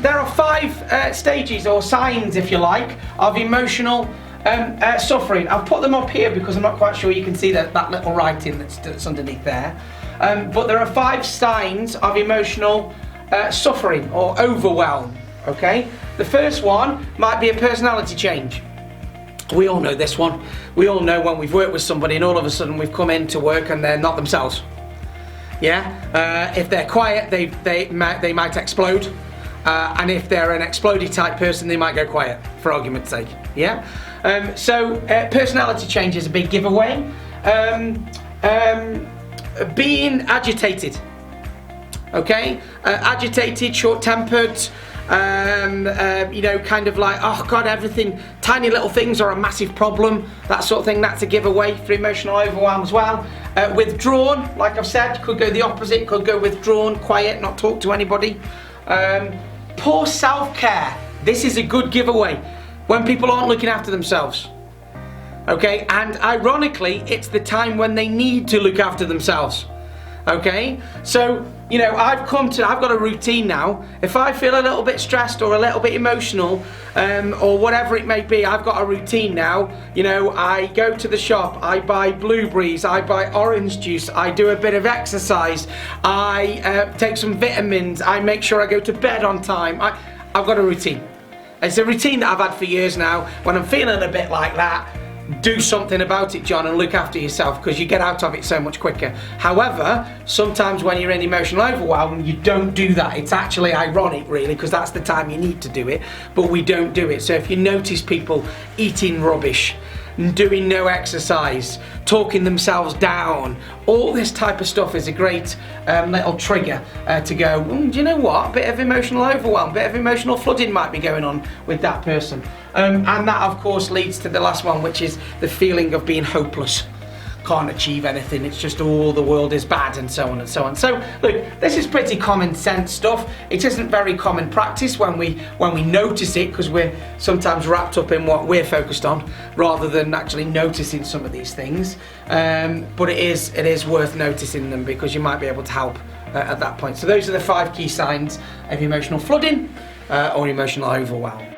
there are 5 stages or signs, if you like, of emotional suffering. I've put them up here because I'm not quite sure you can see that little writing that's underneath there. But there are 5 signs of emotional suffering or overwhelm. Okay? The first one might be a personality change. We all know this one. We all know when we've worked with somebody and all of a sudden we've come into work and they're not themselves. Yeah? If they're quiet, they might explode. And if they're an explodey type person, they might go quiet, for argument's sake. Yeah? So personality change is a big giveaway. Being agitated. Okay? Agitated, short-tempered, you know, kind of like, oh God, everything, tiny little things are a massive problem, that sort of thing. That's a giveaway for emotional overwhelm as well. Withdrawn, like I've said, could go the opposite, could go withdrawn, quiet, not talk to anybody. Poor self-care. This is a good giveaway when people aren't looking after themselves. Okay, and ironically, it's the time when they need to look after themselves. Okay, so you know, I've got a routine now. If I feel a little bit stressed or a little bit emotional, or whatever it may be, I've got a routine now. You know, I go to the shop, I buy blueberries, I buy orange juice, I do a bit of exercise, I take some vitamins, I make sure I go to bed on time. I've got a routine. It's a routine that I've had for years now. When I'm feeling a bit like that, do something about it, John, and look after yourself, because you get out of it so much quicker. However, sometimes when you're in emotional overwhelm, you don't do that. It's actually ironic, really, because that's the time you need to do it, but we don't do it. So if you notice people eating rubbish, doing no exercise, talking themselves down, all this type of stuff is a great little trigger to go, do you know what, a bit of emotional overwhelm, a bit of emotional flooding might be going on with that person. And that of course leads to the last one, which is the feeling of being hopeless. Can't achieve anything, it's just all the world is bad, and so on and so on. So look, this is pretty common sense stuff. It isn't very common practice when we notice it, because we're sometimes wrapped up in what we're focused on rather than actually noticing some of these things. But it is worth noticing them, because you might be able to help at that point. So those are the 5 key signs of emotional flooding or emotional overwhelm.